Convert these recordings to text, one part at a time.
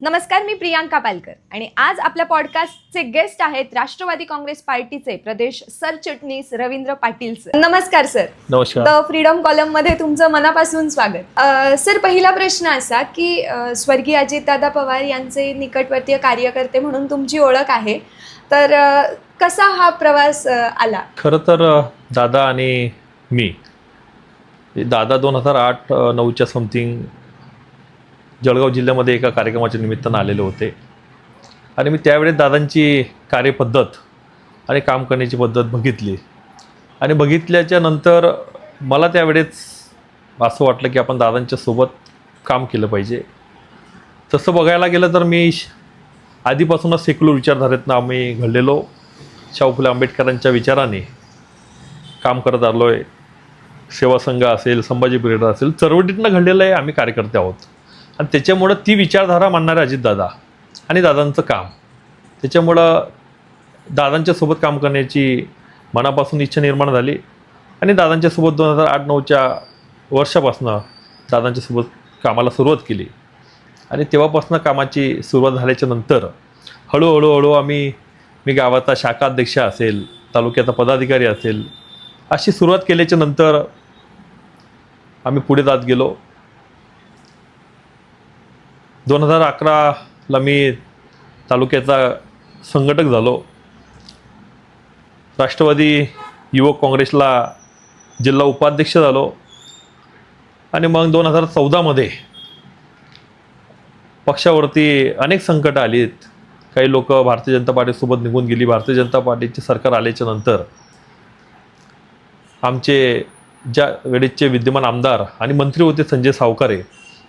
नमस्कार, मी प्रियांका पालकर आणि आज आपल्या पॉडकास्टचे गेस्ट आहेत राष्ट्रवादी काँग्रेस पार्टीचे प्रदेश सरचिटणीस रवींद्र पाटील सर. नमस्कार सर. नमस्कार. द फ्रीडम कॉलम मध्ये तुमचं मनापासून स्वागत. सर, पहिला प्रश्न असा की स्वर्गीय अजितदादा पवार यांचे निकटवर्तीय कार्यकर्ते म्हणून तुमची ओळख आहे, तर कसा हा प्रवास आला? खरं तर दादा आणि मी दादा 2008-9च्या समथिंग जळगाव जिल्ह्यामध्ये एका कार्यक्रमाच्या निमित्तानं आलेले होते आणि मी त्यावेळेस दादांची कार्यपद्धत आणि काम करण्याची पद्धत बघितली आणि बघितल्याच्या नंतर मला त्यावेळेस असं वाटलं की आपण दादांच्या सोबत काम केलं पाहिजे. तसं बघायला गेलं तर मी आधीपासूनच सेक्युलर विचारधारेतनं आम्ही घडलेलो शाहू फुले आंबेडकरांच्या विचाराने काम करत आलो आहे. सेवा संघ असेल, संभाजी ब्रिगेड असेल, चळवळीतनं घडलेलं आहे आम्ही कार्यकर्ते आहोत आणि त्याच्यामुळं ती विचारधारा मानणारे अजितदादा आणि दादांचं काम, त्याच्यामुळं दादांच्या सोबत काम करण्याची मनापासून इच्छा निर्माण झाली आणि दादांच्या सोबत 2008-9च्या वर्षापासून दादांच्या सोबत कामाला सुरुवात केली आणि तेव्हापासून कामाची सुरुवात झाल्याच्या नंतर हळूहळू मी गावाचा शाखा अध्यक्ष असेल, तालुक्याचा पदाधिकारी असेल, अशी सुरुवात केल्याच्या नंतर आम्ही पुढे जात गेलो. 2011ला मी तालुक्याचा संघटक झालो. राष्ट्रवादी युवक काँग्रेसला जिल्हा उपाध्यक्ष झालो आणि मग 2014मध्ये पक्षावरती अनेक संकटं आलीत. काही लोक भारतीय जनता पार्टीसोबत निघून गेली. भारतीय जनता पार्टीचे सरकार आल्याच्या नंतर आमचे ज्या वेळेचे विद्यमान आमदार आणि मंत्री होते संजय सावकारे,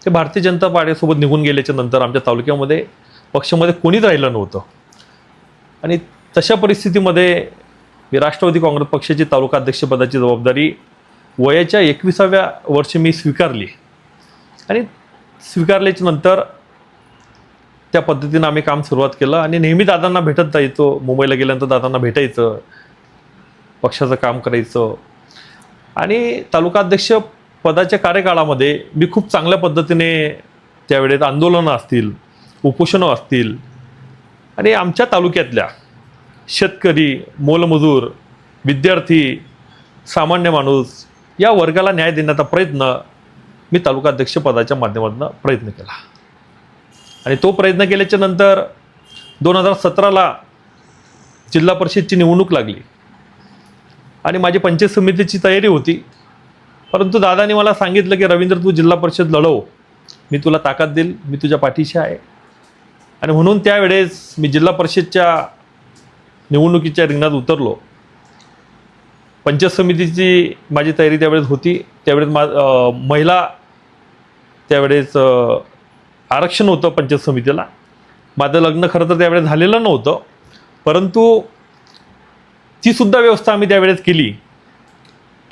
ते भारतीय जनता पार्टीसोबत निघून गेल्याच्या नंतर आमच्या तालुक्यामध्ये पक्षामध्ये कोणीच राहिलं नव्हतं आणि तशा परिस्थितीमध्ये मी राष्ट्रवादी काँग्रेस पक्षाची तालुका अध्यक्षपदाची जबाबदारी वयाच्या 21व्या वर्षी मी स्वीकारली आणि स्वीकारल्याच्या नंतर त्या पद्धतीनं आम्ही काम सुरुवात केलं आणि नेहमी दादांना भेटत जायचो. मुंबईला गेल्यानंतर दादांना भेटायचं, पक्षाचं काम करायचं आणि तालुका अध्यक्ष पदाच्या कार्यकाळामध्ये मी खूप चांगल्या पद्धतीने त्यावेळेस आंदोलनं असतील, उपोषणं असतील आणि आमच्या तालुक्यातल्या शेतकरी, मोलमजूर, विद्यार्थी, सामान्य माणूस या वर्गाला न्याय देण्याचा प्रयत्न मी तालुका अध्यक्षपदाच्या माध्यमातून प्रयत्न केला आणि तो प्रयत्न केल्याच्या नंतर 2017ला जिल्हा परिषदची निवडणूक लागली आणि माझी पंचायत समितीची तयारी होती. परंतु दादाने मला सांगितलं की रवींद्र, तू जिल्हा परिषद लढव, मी तुला ताकद देईल, मी तुझ्या पाठीशी आहे. आणि म्हणून त्यावेळेस मी जिल्हा परिषदच्या निवडणुकीच्या रिंगणात उतरलो. पंचायत समितीची माझी तयारी त्यावेळेस होती. त्यावेळेस महिला त्यावेळेस आरक्षण होतं पंचायत समितीला. माझं लग्न खरं तर त्यावेळेस झालेलं नव्हतं, परंतु तीसुद्धा व्यवस्था आम्ही त्यावेळेस केली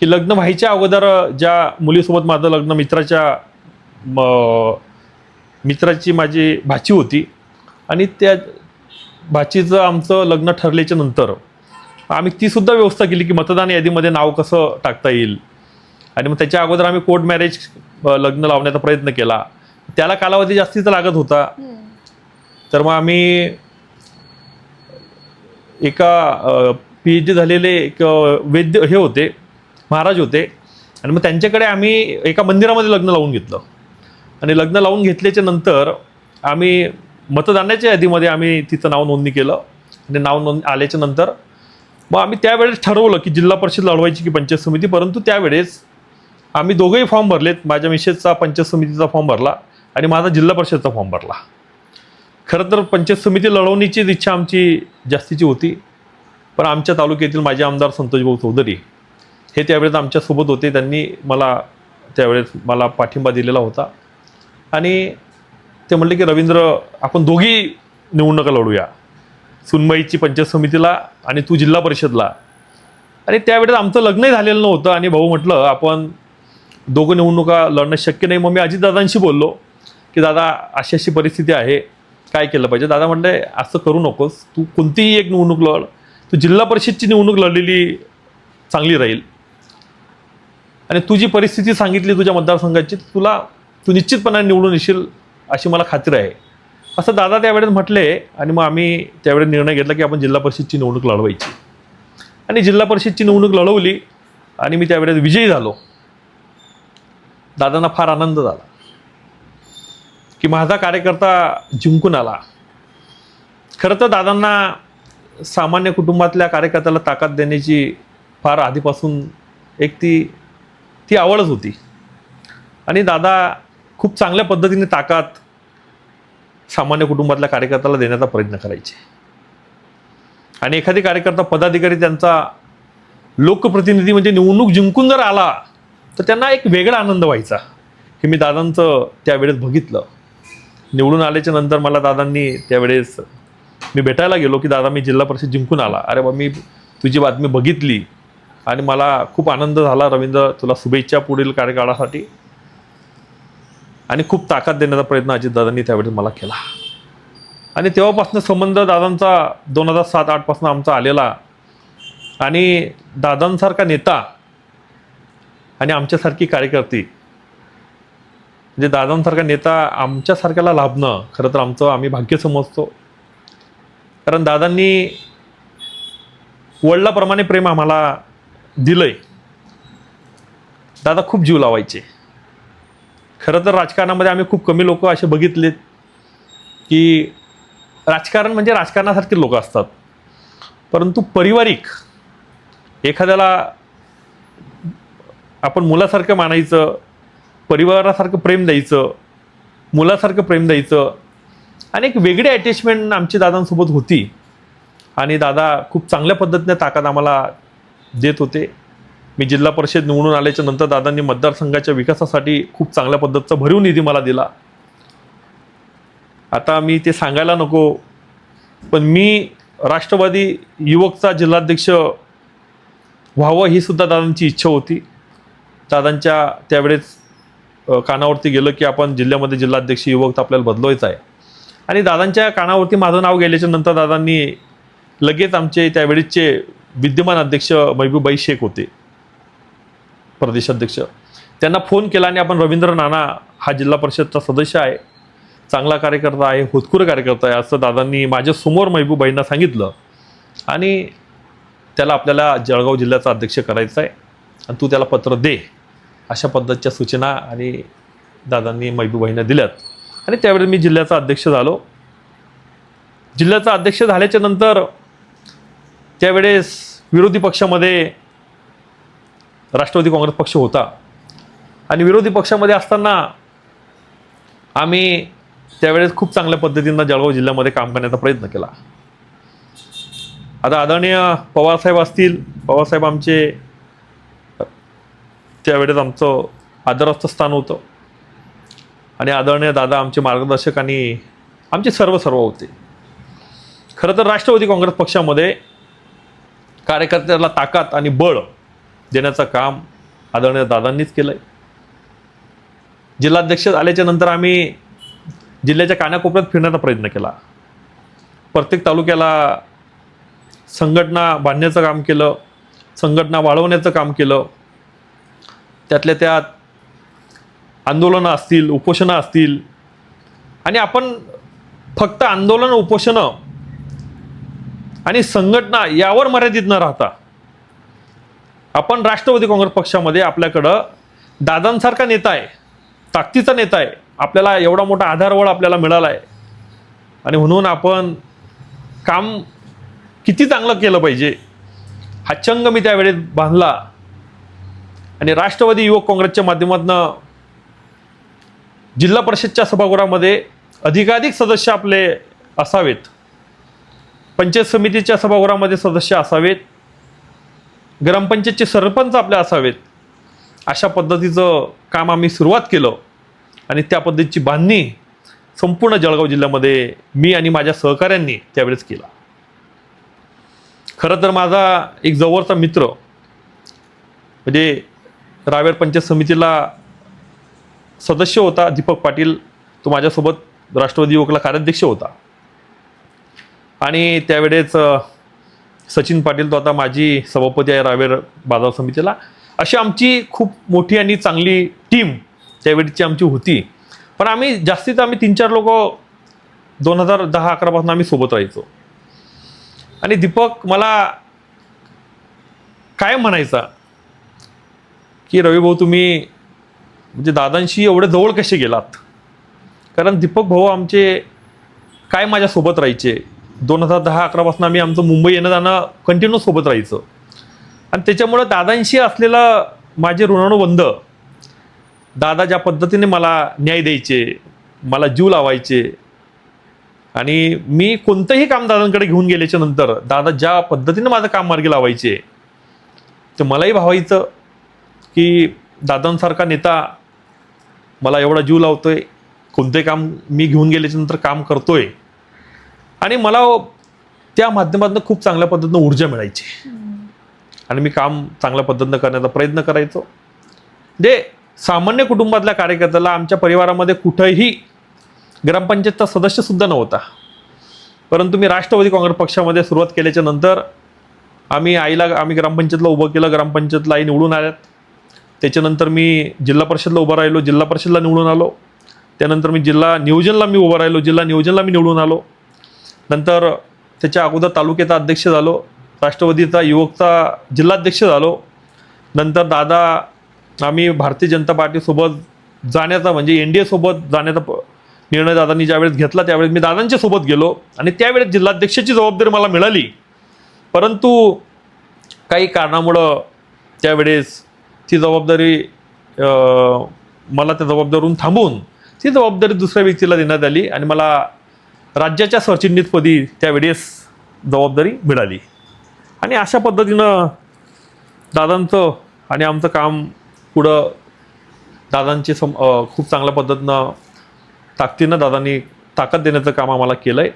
की लग्न व्हायच्या अगोदर ज्या मुलीसोबत माझं लग्न मित्राची माझी भाची होती आणि त्या भाचीचं आमचं लग्न ठरल्याच्या नंतर आम्ही तीसुद्धा व्यवस्था केली की मतदान यादीमध्ये नाव कसं टाकता येईल आणि मग त्याच्या अगोदर आम्ही कोर्ट मॅरेज लग्न लावण्याचा प्रयत्न केला. त्याला कालावधी जास्तीचा लागत होता, तर मग आम्ही एका PhD झालेले एक वैद्य हे होते, महाराज होते आणि मग त्यांच्याकडे आम्ही एका मंदिरामध्ये लग्न लावून घेतलं आणि लग्न लावून घेतल्याच्या नंतर आम्ही मतदानाच्या यादीमध्ये आम्ही तिचं नाव नोंदणी केलं आणि नाव नोंद आल्याच्या नंतर मग आम्ही त्यावेळेस ठरवलं की जिल्हा परिषद लढवायची की पंचायत समिती. परंतु त्यावेळेस आम्ही दोघंही फॉर्म भरलेत. माझ्या मिसेसचा पंचायत समितीचा फॉर्म भरला आणि माझा जिल्हा परिषदचा फॉर्म भरला. खरं तर पंचायत समिती लढवण्याचीच इच्छा आमची जास्तीची होती, पण आमच्या तालुक्यातील माझे आमदार संतोषभाऊ चौधरी हे त्यावेळेस आमच्यासोबत होते. त्यांनी त्यावेळेस मला पाठिंबा दिलेला होता आणि ते म्हणले की रवींद्र, आपण दोघी निवडणुका लढूया, सुनबाईची पंचायत समितीला आणि तू जिल्हा परिषदला. आणि त्यावेळेस आमचं लग्नही झालेलं नव्हतं आणि भाऊ म्हटलं आपण दोघं निवडणुका लढणं शक्य नाही. मग मी अजितदादांशी बोललो की दादा, अशी अशी परिस्थिती आहे, काय केलं पाहिजे? दादा म्हटले असं करू नकोस, तू कोणतीही एक निवडणूक लढ, तू जिल्हा परिषदची निवडणूक लढलेली चांगली राहील आणि तुझी परिस्थिती सांगितली तुझ्या मतदारसंघाची, तू निश्चितपणाने निवडून येशील अशी मला खात्री आहे. असं दादा त्यावेळेस म्हटले आणि मग आम्ही त्यावेळेस निर्णय घेतला की आपण जिल्हा परिषदची निवडणूक लढवायची आणि जिल्हा परिषदची निवडणूक लढवली आणि मी त्यावेळेस विजयी झालो. दादांना फार आनंद झाला की माझा कार्यकर्ता जिंकून आला. खरं तर दादांना सामान्य कुटुंबातल्या कार्यकर्त्याला ताकद देण्याची फार आधीपासून एक ती आवडच होती आणि दादा खूप चांगल्या पद्धतीने ताकद सामान्य कुटुंबातल्या कार्यकर्त्याला देण्याचा प्रयत्न करायचे. आणि एखादी कार्यकर्ता पदाधिकारी त्यांचा लोकप्रतिनिधी म्हणजे निवडणूक जिंकून जर आला तर त्यांना एक वेगळा आनंद व्हायचा. हे मी दादांचं त्यावेळेस बघितलं. निवडून आल्याच्या नंतर मला दादांनी त्यावेळेस मी भेटायला गेलो की दादा मी जिल्हा परिषद जिंकून आला. अरे बा मी तुझी बातमी बघितली आणि मला खूप आनंद झाला. रवींद्र तुला शुभेच्छा पुढील कार्यकाळासाठी. आणि खूप ताकद देण्याचा प्रयत्न अजितदादांनी त्यावेळेस मला केला. आणि तेव्हापासून संबंध दादांचा 2007-08 पासून आमचा आलेला. आणि दादांसारखा नेता आणि आमच्यासारखी कार्यकर्ती म्हणजे दादांसारखा नेता आमच्यासारख्याला लाभणं खरं तर आम्ही भाग्य समजतो. कारण दादांनी वडिलाप्रमाणे प्रेम आम्हाला दिलंय. दादा खूप जीव लावायचे. खरं तर राजकारणामध्ये आम्ही खूप कमी लोक असे बघितलेत की राजकारण म्हणजे राजकारणासारखे लोक असतात, परंतु पारिवारिक एखाद्याला आपण मुलासारखं मानायचं, परिवारासारखं प्रेम द्यायचं, मुलासारखं प्रेम द्यायचं आणि एक वेगळी अटॅचमेंट आमची दादांसोबत होती. आणि दादा खूप चांगल्या पद्धतीने ताकद आम्हाला देत होते. मी जिल्हा परिषद निवडून आल्याच्या नंतर दादांनी मतदारसंघाच्या विकासासाठी खूप चांगल्या पद्धतीचा भरीव निधी मला दिला. आता मी ते सांगायला नको, पण मी राष्ट्रवादी युवकचा जिल्हाध्यक्ष व्हावं ही सुद्धा दादांची इच्छा होती. दादांच्या त्यावेळेस कानावरती गेलं की आपण जिल्ह्यामध्ये जिल्हाध्यक्ष युवक आपल्याला बदलवायचं आहे. आणि दादांच्या कानावरती माझं नाव गेल्याच्या नंतर दादांनी लगेच आमचे त्यावेळेसचे विद्यमान अध्यक्ष महबूबाई शेख होते प्रदेशाध्यक्ष, त्यांना फोन केला आणि आपण रवींद्र नाना हा जिल्हा परिषदचा सदस्य आहे, चांगला कार्यकर्ता आहे, होतकुर कार्यकर्ता आहे असं दादांनी माझ्यासमोर महबूबाईंना सांगितलं. आणि त्याला आपल्याला जळगाव जिल्ह्याचा अध्यक्ष करायचा आहे आणि तू त्याला पत्र दे अशा पद्धतीच्या सूचना आणि दादांनी महबूबाईंना दिल्यात. आणि त्यावेळेस मी जिल्ह्याचा अध्यक्ष झालो. जिल्ह्याचा अध्यक्ष झाल्याच्या नंतर त्यावेळेस विरोधी पक्षामध्ये राष्ट्रवादी काँग्रेस पक्ष होता आणि विरोधी पक्षामध्ये असताना आम्ही त्यावेळेस खूप चांगल्या पद्धतीनं जळगाव जिल्ह्यामध्ये काम करण्याचा प्रयत्न केला. आता आदरणीय पवारसाहेब असतील, पवारसाहेब आमचे त्यावेळेस आमचं आदराचं स्थान होतं आणि आदरणीय दादा आमचे मार्गदर्शक आणि आमचे सर्व होते. खरं तर राष्ट्रवादी काँग्रेस पक्षामध्ये कार्यकर्त्याला ताकद आणि बळ देण्याचं काम आदरणीय दादांनीच केलं आहे. जिल्हाध्यक्ष आल्याच्या नंतर आम्ही जिल्ह्याच्या कानाकोपऱ्यात फिरण्याचा प्रयत्न केला. प्रत्येक तालुक्याला संघटना बांधण्याचं काम केलं, संघटना वाढवण्याचं काम केलं. त्यातल्या त्यात आंदोलनं असतील, उपोषणं असतील. आणि आपण फक्त आंदोलन, उपोषणं आणि संघटना यावर मर्यादित न राहता आपण राष्ट्रवादी काँग्रेस पक्षामध्ये आपल्याकडं दादांसारखा नेता आहे, ताकदीचा नेता आहे, आपल्याला एवढा मोठा आधारवळ आपल्याला मिळाला आहे. आणि म्हणून आपण काम किती चांगलं केलं पाहिजे हा चंग मी त्यावेळेस बांधला. आणि राष्ट्रवादी युवक काँग्रेसच्या माध्यमातून जिल्हा परिषदच्या सभागृहामध्ये अधिकाधिक सदस्य आपले असावेत, पंचायत समितीच्या सभागृहामध्ये सदस्य असावेत, ग्रामपंचायतचे सरपंच आपले असावेत. अशा पद्धतीचं काम आम्ही सुरुवात केलं आणि त्या पद्धतीची बांधणी संपूर्ण जळगाव जिल्ह्यामध्ये मी आणि माझ्या सहकाऱ्यांनी त्यावेळेस केला. खरं तर माझा एक जवळचा मित्र म्हणजे रावेर पंचायत समितीला सदस्य होता दीपक पाटील, तो माझ्यासोबत राष्ट्रवादी युवकला कार्याध्यक्ष होता. आणि त्यावेळेस सचिन पाटील, तो आता माजी सभापती आहे रावेर बाजार समितीला. अशी आमची खूप मोठी आणि चांगली टीम त्यावेळेची आमची होती. पण आम्ही 3-4 लोक 2010-11 पासून आम्ही सोबत राहायचो. आणि दीपक मला काय म्हणायचा की रवी भाऊ तुम्ही म्हणजे दादांशी एवढे जवळ कसे गेलात. कारण दीपक भाऊ आमचे काय माझ्यासोबत राहायचे. 2010-11 पासून आम्ही आमचं मुंबई येणं जाणं कंटिन्यू सोबत राहायचं. आणि त्याच्यामुळं दादांशी असलेलं माझे ऋणानुबंध, दादा ज्या पद्धतीने मला न्याय द्यायचे, मला जीव लावायचे, आणि मी कोणतंही काम दादांकडे घेऊन गेल्याच्या नंतर दादा ज्या पद्धतीने माझं काम मार्गी लावायचे ते मलाही भावायचं की दादांसारखा नेता मला एवढा जीव लावतोय, कोणते काम मी घेऊन गेल्याच्या नंतर काम करतोय. आणि मला त्या माध्यमातून खूप चांगल्या पद्धतीनं ऊर्जा मिळायची आणि मी काम चांगल्या पद्धतीनं करण्याचा प्रयत्न करायचो. म्हणजे सामान्य कुटुंबातल्या कार्यकर्त्याला आमच्या परिवारामध्ये कुठंही ग्रामपंचायतचा सदस्यसुद्धा नव्हता. परंतु मी राष्ट्रवादी काँग्रेस पक्षामध्ये सुरुवात केल्याच्या नंतर आम्ही ग्रामपंचायतला उभं केलं. ग्रामपंचायतला आई निवडून आल्यात. त्याच्यानंतर मी जिल्हा परिषदला उभं राहिलो, जिल्हा परिषदला निवडून आलो. त्यानंतर मी जिल्हा नियोजनला मी उभं राहिलो, जिल्हा नियोजनला मी निवडून आलो. नंतर त्याच्या अगोदर तालुक्याचा अध्यक्ष झालो, राष्ट्रवादीचा युवकचा जिल्हाध्यक्ष झालो. नंतर दादा आम्ही भारतीय जनता पार्टीसोबत जाण्याचा म्हणजे NDA सोबत जाण्याचा निर्णय दादांनी ज्यावेळेस घेतला त्यावेळेस मी दादांच्या सोबत गेलो आणि त्यावेळेस जिल्हाध्यक्षाची जबाबदारी मला मिळाली. परंतु काही कारणामुळं त्यावेळेस ती जबाबदारी मला त्या जबाबदारीवरून थांबवून ती जबाबदारी दुसऱ्या व्यक्तीला देण्यात आली आणि मला राज्याच्या सरचिटणीसपदी त्यावेळेस जबाबदारी मिळाली. आणि अशा पद्धतीनं दादांचं आणि आमचं काम पुढं दादांचे खूप चांगल्या पद्धतीनं ताकदीनं दादांनी ताकद देण्याचं काम आम्हाला केलं आहे.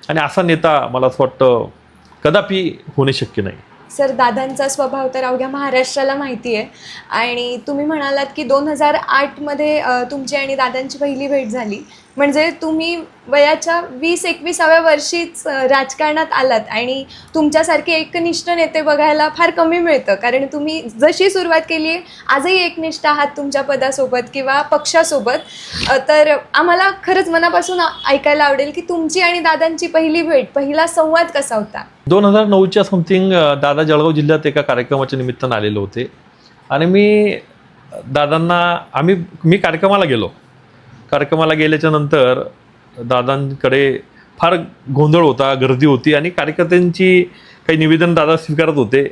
आणि असा नेता मला असं वाटतं कदापि होणे शक्य नाही. सर, दादांचा स्वभाव तर अवघ्या महाराष्ट्राला माहिती आहे. आणि तुम्ही म्हणालात की 2008मध्ये तुमची आणि दादांची पहिली भेट झाली. म्हणजे तुम्ही वयाच्या 20-21व्या वर्षीच राजकारणात आलात आणि तुमच्यासारखे एकनिष्ठ नेते बघायला फार कमी मिळतं. कारण तुम्ही जशी सुरुवात केली आहे आजही एकनिष्ठ आहात तुमच्या पदासोबत किंवा पक्षासोबत. तर आम्हाला खरंच मनापासून ऐकायला आवडेल की तुमची आणि दादांची पहिली भेट, पहिला संवाद कसा होता. 2009च्या समथिंग दादा जळगाव जिल्ह्यात एका कार्यक्रमाच्या निमित्तानं आलेले होते आणि मी कार्यक्रमाला गेलो. कार्यक्रमाला गेल्याच्या नंतर दादांकडे फार गोंधळ होता, गर्दी होती आणि कार्यकर्त्यांची काही निवेदन दादा स्वीकारत होते.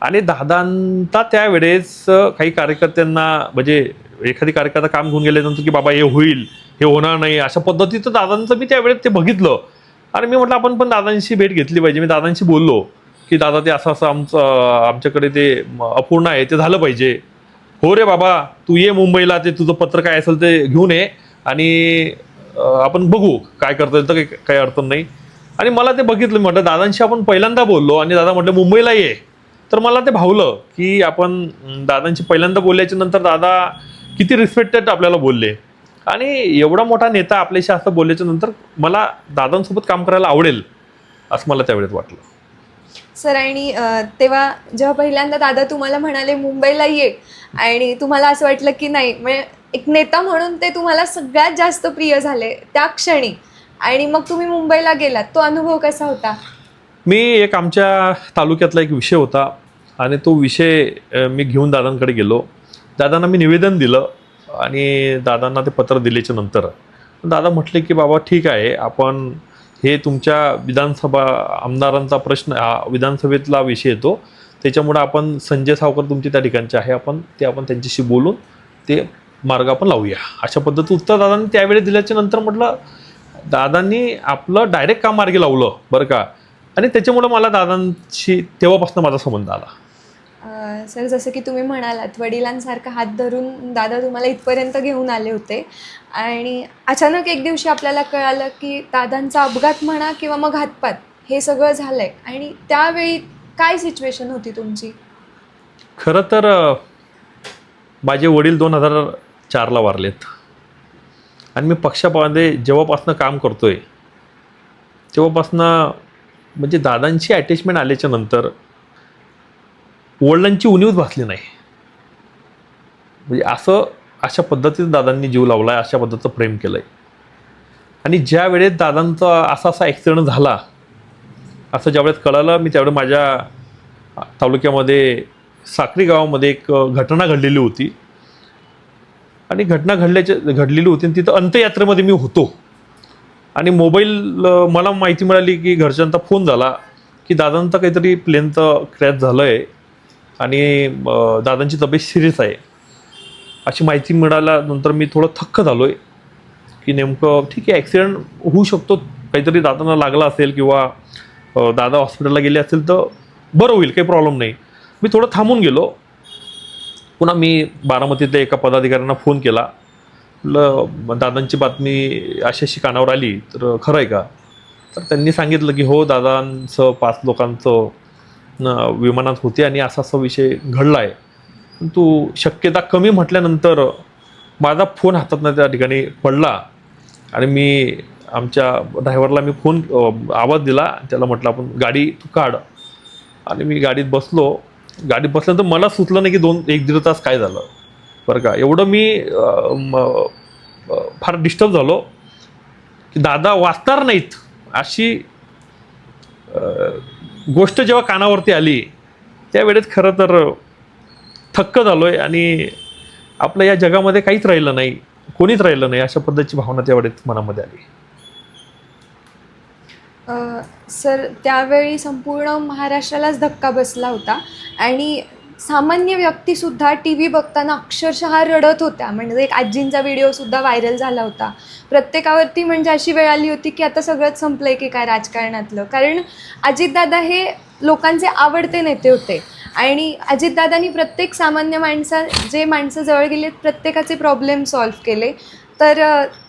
आणि दादांचा त्यावेळेस काही कार्यकर्त्यांना म्हणजे एखादी कार्यकर्ता काम घेऊन गेल्यानंतर की बाबा हे होईल, हे होणार नाही, अशा पद्धतीचं दादांचं मी त्यावेळेस ते बघितलं. आणि मी म्हटलं आपण पण दादांशी भेट घेतली पाहिजे. मी दादांशी बोललो की दादा ते असं आमच्याकडे ते अपूर्ण आहे, ते झालं पाहिजे. हो रे बाबा, तू ये मुंबईला, ते तुझं पत्र काय असेल ते घेऊन ये आणि आपण बघू काय करता येईल, तर काही अडचण नाही. आणि मला ते बघितलं, म्हटलं दादांशी आपण पहिल्यांदा बोललो आणि दादा म्हटलं मुंबईला ये. तर मला ते भावलं की आपण दादांशी पहिल्यांदा बोलल्याच्या नंतर दादा किती रिस्पेक्टेड आपल्याला बोलले. आणि एवढा मोठा नेता आपल्याशी असं बोलल्याच्या नंतर मला दादांसोबत काम करायला आवडेल असं मला त्यावेळेस वाटलं. सर, आणि तेव्हा जेव्हा पहिल्यांदा दादा तुम्हाला म्हणाले मुंबईला ये आणि तुम्हाला असं वाटलं की नाही, म्हणजे एक नेता म्हणून ते तुम्हाला सगळ्यात जास्त प्रिय झाले त्या क्षणी, आणि मग तुम्ही मुंबईला गेलात, तो अनुभव कसा होता. मी आमच्या तालुक्यातला एक विषय होता आणि तो विषय मी घेऊन दादांकडे गेलो. दादांना मी निवेदन दिलं आणि दादांना ते पत्र दिल्याच्या नंतर दादा म्हटले की बाबा ठीक आहे, आपण हे तुमच्या विधानसभा आमदारांचा प्रश्न विधानसभेतला विषय येतो, त्याच्यामुळे आपण संजय सावकर तुमचे त्या ठिकाणचे आहे, आपण त्यांच्याशी बोलून ते मार्ग आपण लावूया, अशा पद्धतीचं उत्तर दादांनी त्यावेळी दिल्याच्या नंतर म्हटलं दादांनी आपलं डायरेक्ट काम मार्गी लावलं बरं का. आणि त्याच्यामुळे मला दादांशी तेव्हापासून माझा संबंध आला. सर, जसं की तुम्ही म्हणालात वडिलांसारखा हात धरून दादा तुम्हाला इथपर्यंत घेऊन आले होते आणि अचानक एक दिवशी आपल्याला कळालं की दादांचा अपघात म्हणा किंवा मग घातपात हे सगळं झालं आहे. आणि त्यावेळी काय सिच्युएशन होती तुमची. खरं तर माझे वडील 2004ला वारलेत आणि मी पक्षामध्ये जेव्हापासनं काम करतोय तेव्हापासनं म्हणजे दादांची अटॅचमेंट आल्याच्या नंतर वडिलांची उणीवच भासली नाही. म्हणजे अशा पद्धतीचं दादांनी जीव लावला आहे, अशा पद्धतीचं प्रेम केलं आहे. आणि ज्या वेळेस दादांचा असा ॲक्सिडेंट झाला असं ज्यावेळेस कळालं, मी त्यावेळेस माझ्या तालुक्यामध्ये साक्री गावामध्ये एक घटना घडलेली होती. आणि घटना घडलेली होती आणि तिथं अंत्ययात्रेमध्ये मी होतो. आणि मोबाईल मला माहिती मिळाली की घरच्यांचा फोन झाला की दादांचं काहीतरी प्लेनचं क्रॅश झालं आहे आणि दादांची तब्येत सिरियस आहे अशी माहिती मिळाल्यानंतर मी थोडं थक्क झालो आहे की नेमकं ठीक आहे, ॲक्सिडेंट होऊ शकतो, काहीतरी दादांना लागला असेल किंवा दादा हॉस्पिटलला गेले असेल तर बरं होईल, काही प्रॉब्लेम नाही. मी थोडं थांबून गेलो. पुन्हा मी बारामतीतल्या एका पदाधिकाऱ्यांना फोन केला. दादांची बातमी अशी कानावर आली तर खरं आहे का? तर त्यांनी सांगितलं की हो, दादांचं 5 लोकांचं विमानात होते आणि असा विषय घडला आहे. परंतु शक्यता कमी म्हटल्यानंतर माझा फोन हातातनं त्या ठिकाणी पडला आणि मी आमच्या ड्रायव्हरला मी आवाज दिला. त्याला म्हटलं आपण गाडी तू काढ. आणि मी गाडीत बसलो. गाडीत बसल्यानंतर मला सुचलं नाही की 1-1.5 तास काय झालं बरं का. एवढं मी फार डिस्टर्ब झालो की दादा वाचणार नाहीत अशी गोष्ट जेव्हा कानावरती आली त्यावेळेस खरं तर थक्क झालो आहे. आणि आपल्या या जगामध्ये काहीच राहिलं नाही, कोणीच राहिलं नाही, अशा पद्धतीची भावना त्यावेळेस मनामध्ये आली. सर, त्यावेळी संपूर्ण महाराष्ट्रालाच धक्का बसला होता आणि सामान्य व्यक्तीसुद्धा टी व्ही बघताना अक्षरशः रडत होत्या. म्हणजे एक आजींचा व्हिडिओसुद्धा व्हायरल झाला होता. प्रत्येकावरती म्हणजे अशी वेळ आली होती की आता सगळंच संपलं आहे की काय राजकारणातलं. कारण अजितदादा हे लोकांचे आवडते नेते होते आणि अजितदादांनी प्रत्येक सामान्य माणसं जवळ गेले प्रत्येकाचे प्रॉब्लेम सॉल्व्ह केले. तर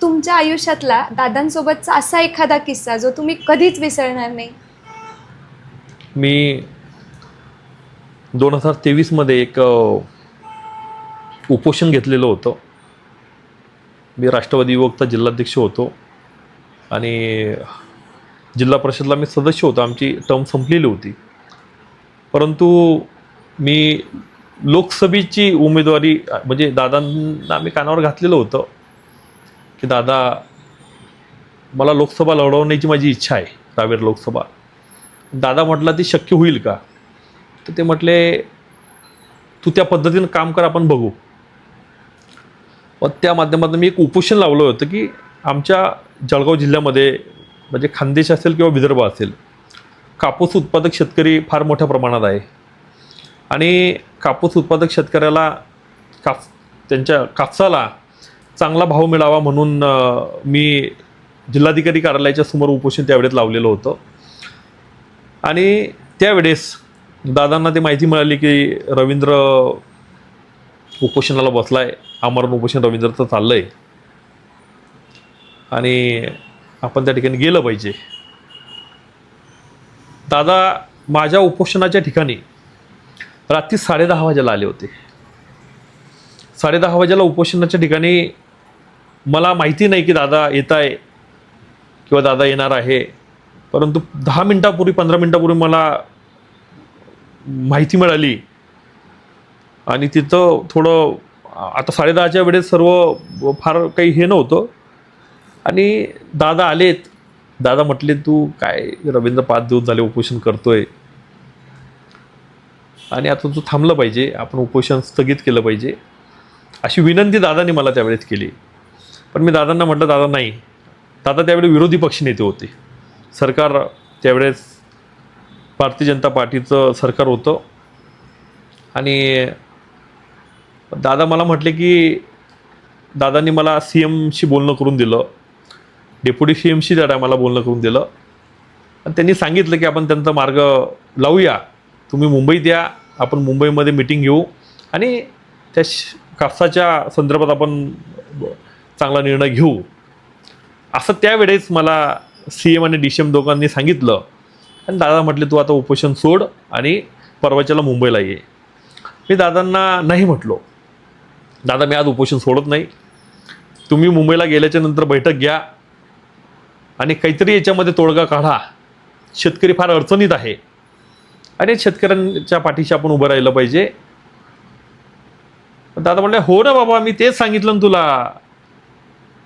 तुमच्या आयुष्यातला दादांसोबतचा असा एखादा किस्सा जो तुम्ही कधीच विसरणार नाही? मी 2023 मध्ये एक उपोषण घेतलेलं होतं. मी राष्ट्रवादी युवकचा जिल्हाध्यक्ष होतो आणि जिल्हा परिषदला मी सदस्य होतो. आमची टर्म संपलेली होती. परंतु मी लोकसभेची उमेदवारी म्हणजे दादांना मी कानावर घातलेलं होतं की दादा, मला लोकसभा लढवण्याची माझी इच्छा आहे, रावेर लोकसभा. दादा म्हटला ती शक्य होईल का? तर ते म्हटले तू त्या पद्धतीनं काम कर, आपण बघू. व त्या माध्यमातून मी एक उपोषण लावलं होतं की आमच्या जळगाव जिल्ह्यामध्ये म्हणजे खानदेश असेल किंवा विदर्भ असेल, कापूस उत्पादक शेतकरी फार मोठ्या प्रमाणात आहे आणि कापूस उत्पादक शेतकऱ्याला त्यांच्या कापसाला चांगला भाव मिळावा म्हणून मी जिल्हाधिकारी कार्यालयाच्या समोर उपोषण त्यावेळेस लावलेलं होतं. आणि त्यावेळेस दादांना ते माहिती मिळाली की रवींद्र उपोषणाला बसला आहे, आमरण उपोषण रवींद्रचं चाललं आहे आणि आपण त्या ठिकाणी गेलं पाहिजे. दादा माझ्या उपोषणाच्या ठिकाणी रात्री 10:30 वाजेला आले होते. 10:30 वाजेला उपोषणाच्या ठिकाणी मला माहिती नाही की दादा येत आहे किंवा दादा येणार आहे. परंतु 10 मिनटापूर्वी 15 मिनटापूर्वी मला माहिती मिळाली आणि तिथं थोडं आता 10:30च्या वेळेस सर्व फार काही हे नव्हतं आणि दादा आलेत. दादा म्हटले तू काय रवींद्र 5 दिवस झाले उपोषण करतोय आणि आता तू थांबलं पाहिजे, आपण उपोषण स्थगित केलं पाहिजे, अशी विनंती दादाने मला त्यावेळेस केली. पण मी दादांना म्हटलं दादा नाही. दादा त्यावेळी विरोधी पक्षनेते होते. सरकार त्यावेळेस भारतीय जनता पार्टीचं सरकार होतं आणि दादा मला म्हटले की दादांनी मला CMशी बोलणं करून दिलं, डेप्युटी CMशी त्या टायमाला बोलणं करून दिलं आणि त्यांनी सांगितलं की आपण त्यांचा मार्ग लावूया, तुम्ही मुंबईत या, आपण मुंबईमध्ये मीटिंग घेऊ आणि त्या कापसाच्या संदर्भात आपण चांगला निर्णय घेऊ, असं त्यावेळेस मला CM आणि DCM दोघांनी सांगितलं. आणि दादा म्हटले तू आता उपोषण सोड आणि परवाच्याला मुंबईला ये. मी दादांना नाही म्हटलो, दादा मी आज उपोषण सोडत नाही, तुम्ही मुंबईला गेल्याच्या नंतर बैठक घ्या आणि काहीतरी याच्यामध्ये तोडगा काढा. शेतकरी फार अडचणीत आहे आणि शेतकऱ्यांच्या पाठीशी आपण उभं राहिलं पाहिजे. दादा म्हटले हो ना बाबा, मी तेच सांगितलं ना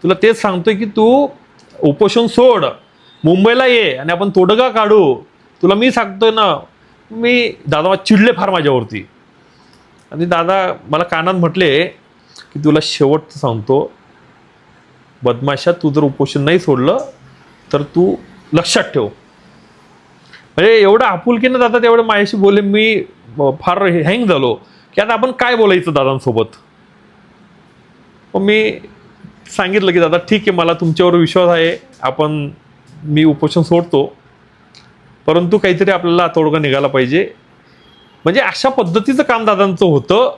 तुला तेच सांगतोय की तू उपोषण सोड, मुंबईला ये आणि आपण तोडगा काढू. तुला मी सांगतोय ना, दादा चिडले फार माझ्यावरती. आणि दादा मला कानात म्हटले की तुला शेवट सांगतो, बदमाशा, तू जर उपोषण नाही सोडलं तर तू लक्षात ठेव. म्हणजे एवढं आपुलकीनं दादा तेवढं माझ्याशी बोलले. मी फार हँग झालो की आता आपण काय बोलायचं दादांसोबत. मग मी सांगितलं की दादा ठीक आहे, मला तुमच्यावर विश्वास आहे, मी उपोषण सोडतो, परंतु काहीतरी आपल्याला तोडगा निघाला पाहिजे. म्हणजे अशा पद्धतीचं काम दादांचं होतं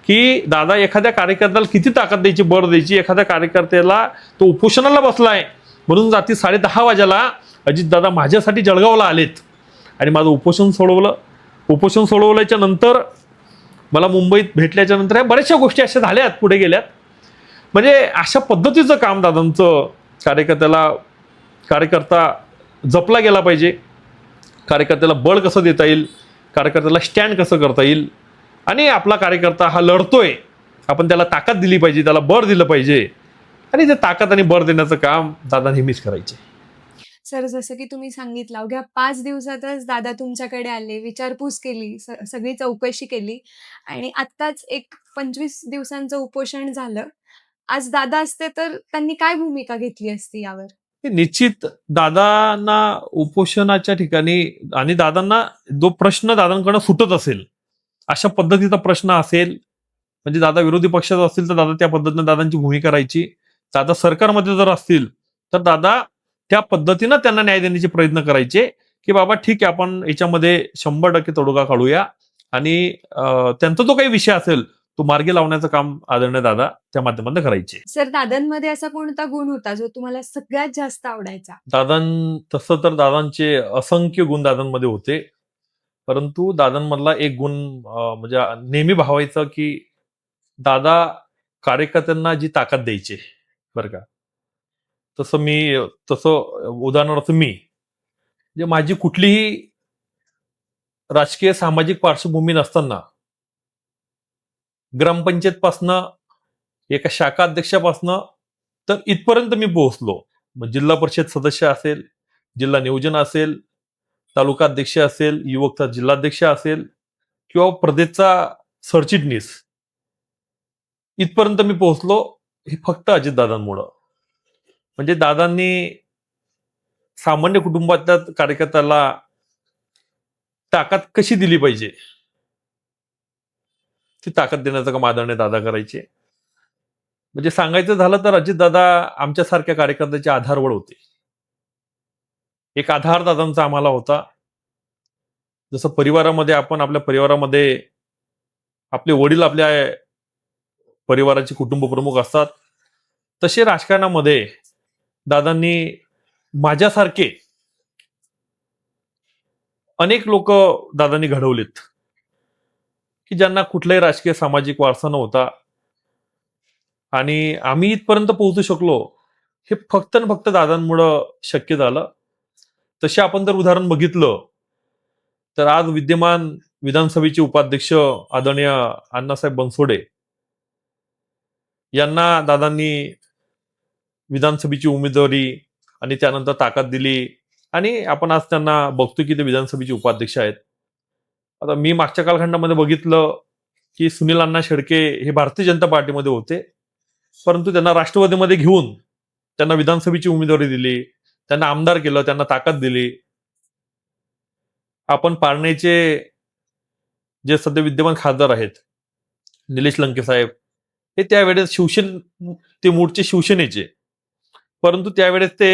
की दादा एखाद्या कार्यकर्त्याला किती ताकद द्यायची, बळ द्यायची. एखाद्या कार्यकर्त्याला तो उपोषणाला बसलाय म्हणून रात्री 10:30 वाजेला अजितदादा माझ्यासाठी जळगावला आलेत आणि माझं उपोषण सोडवलं. उपोषण सोडवल्याच्या नंतर मला मुंबईत भेटल्याच्या नंतर ह्या बऱ्याचशा गोष्टी अशा झाल्यात, पुढे गेल्यात. म्हणजे अशा पद्धतीचं काम दादांचं. कार्यकर्ता जपला गेला पाहिजे, कार्यकर्त्याला बळ कसं देता येईल, कार्यकर्त्याला स्टँड कसं करता येईल, आणि आपला कार्यकर्ता हा लढतोय, आपण त्याला ताकद दिली पाहिजे, त्याला बळ दिलं पाहिजे. आणि ते ताकद आणि बळ देण्याचं काम दादा नेहमीच करायचे. सर, जसं की तुम्ही सांगितलं, अवघ्या 5 दिवसातच दादा तुमच्याकडे आले, विचारपूस केली, सगळी चौकशी केली आणि आत्ताच एक 25 दिवसांचं उपोषण झालं. आज दादा असते तर त्यांनी काय भूमिका घेतली असती यावर? हे निश्चित दादांना उपोषणाच्या ठिकाणी आणि दादांना जो प्रश्न दादांकडनं सुटत असेल, अशा पद्धतीचा प्रश्न असेल, म्हणजे दादा विरोधी पक्षात असतील तर दादा त्या पद्धतीने दादांची भूमिका राहायची. दादा सरकारमध्ये जर असतील तर दादा त्या पद्धतीनं त्यांना न्याय देण्याचे प्रयत्न करायचे की बाबा ठीक आहे, आपण याच्यामध्ये 100% तोडगा काढूया. आणि त्यांचा जो काही विषय असेल तो मार्गी लावण्याचं काम आदरणीय दादा त्या माध्यमातून करायचे. सर, दादांमध्ये असा कोणता गुण होता जो तुम्हाला सगळ्यात जास्त आवडायचा? तसं तर दादांचे असंख्य गुण दादांमध्ये होते, परंतु दादांमधला एक गुण म्हणजे नेहमी भावायचं की दादा कार्यकर्त्यांना जी ताकद द्यायचे, बरं का, तसं उदाहरणार्थ म्हणजे माझी कुठलीही राजकीय सामाजिक पार्श्वभूमी नसताना ग्रामपंचायत पासनं, एका शाखा अध्यक्षापासनं तर इथपर्यंत मी पोहोचलो. मग जिल्हा परिषद सदस्य असेल, जिल्हा नियोजन असेल, तालुका अध्यक्ष असेल, युवकचा जिल्हाध्यक्ष असेल किंवा प्रदेशचा सरचिटणीस, इथपर्यंत मी पोहोचलो हे फक्त अजितदादांमुळं. म्हणजे दादांनी सामान्य कुटुंबातल्या कार्यकर्त्याला ताकद कशी दिली पाहिजे, ती ताकद देण्याचं काम आदरणीय दादा करायचे. म्हणजे सांगायचं झालं तर अजितदादा आमच्यासारख्या कार्यकर्त्याचे आधारवड होते. एक आधार दादांचा आम्हाला होता. जसं परिवारामध्ये आपण आपल्या परिवारामध्ये आपले वडील आपल्या परिवाराचे कुटुंब प्रमुख असतात, तसे राजकारणामध्ये दादांनी माझ्यासारखे अनेक लोक दादांनी घडवलेत की ज्यांना कुठलाही राजकीय सामाजिक वारसा नव्हता. आणि आम्ही इथपर्यंत पोहोचू शकलो हे फक्त आणि फक्त दादांमुळं शक्य झालं. तसे आपण जर उदाहरण बघितलं तर आज विद्यमान विधानसभेचे उपाध्यक्ष आदरणीय अण्णासाहेब बनसोडे यांना दादांनी विधानसभेची उमेदवारी आणि त्यानंतर ताकद दिली आणि आपण आज त्यांना बघतो की ते विधानसभेचे उपाध्यक्ष आहेत. आता मी मागच्या कालखंडामध्ये बघितलं की सुनील अण्णा शेळके हे भारतीय जनता पार्टीमध्ये होते, परंतु त्यांना राष्ट्रवादीमध्ये घेऊन त्यांना विधानसभेची उमेदवारी दिली, त्यांना आमदार केलं, त्यांना ताकद दिली. आपण पारनेचे जे सध्या विद्यमान खासदार आहेत निलेश लंके साहेब, हे त्यावेळेस ते मूळचे शिवसेनेचे, परंतु त्यावेळेस ते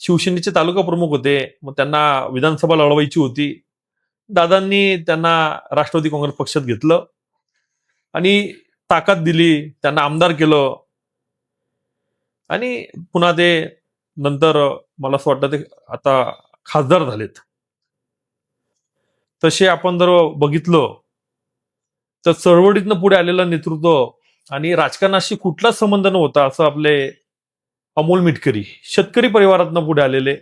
शिवसेनेचे तालुका प्रमुख होते. मग त्यांना विधानसभा लढवायची होती. दादांनी त्यांना राष्ट्रवादी काँग्रेस पक्षात घेतलं आणि ताकद दिली, त्यांना आमदार केलं. आणि पुन्हा ते नंतर मला असं वाटतं ते आता खासदार झालेत. तसे आपण जर बघितलं तर चळवळीतनं पुढे आलेलं नेतृत्व आणि राजकारणाशी कुठलाच संबंध नव्हता असं आपले अमोल मिटकरी, शेतकरी परिवारातनं पुढे आलेले,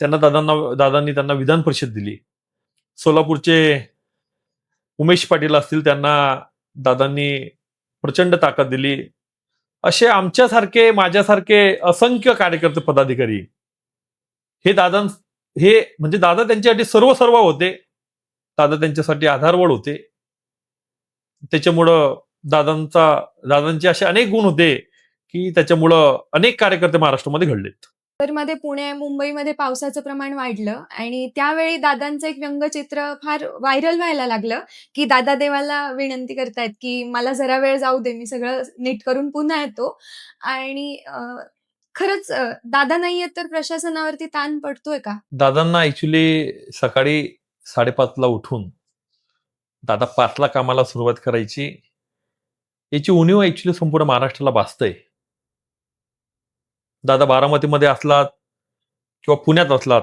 दादांनी त्यांना विधान परिषद दिली. सोलापूरचे उमेश पाटील असतील, त्यांना दादांनी प्रचंड ताकद दिली. असे आमच्यासारखे माझ्यासारखे असंख्य कार्यकर्ते पदाधिकारी हे दादा हे म्हणजे दादा त्यांच्यासाठी सर्व सर्व होते. दादा त्यांच्यासाठी आधारवड होते. त्याच्यामुळं दादांचे असे अनेक गुण होते की त्याच्यामुळं अनेक कार्यकर्ते महाराष्ट्रामध्ये घडलेत. मध्ये पुणे मुंबईमध्ये पावसाचं प्रमाण वाढलं आणि त्यावेळी दादांचं एक व्यंगचित्र फार व्हायरल व्हायला लागलं, की दादा देवाला विनंती करतायत, की मला जरा वेळ जाऊ दे, मी सगळं नीट करून पुन्हा येतो. आणि खरंच दादा नाहीयेत तर प्रशासनावरती ताण पडतोय का? दादांना ऍक्च्युली सकाळी 5:30ला उठून दादा 5ला कामाला सुरुवात करायची. याची उणीव ऍक्च्युली संपूर्ण महाराष्ट्राला भासतंय. दादा बारामतीमध्ये असलात किंवा पुण्यात असलात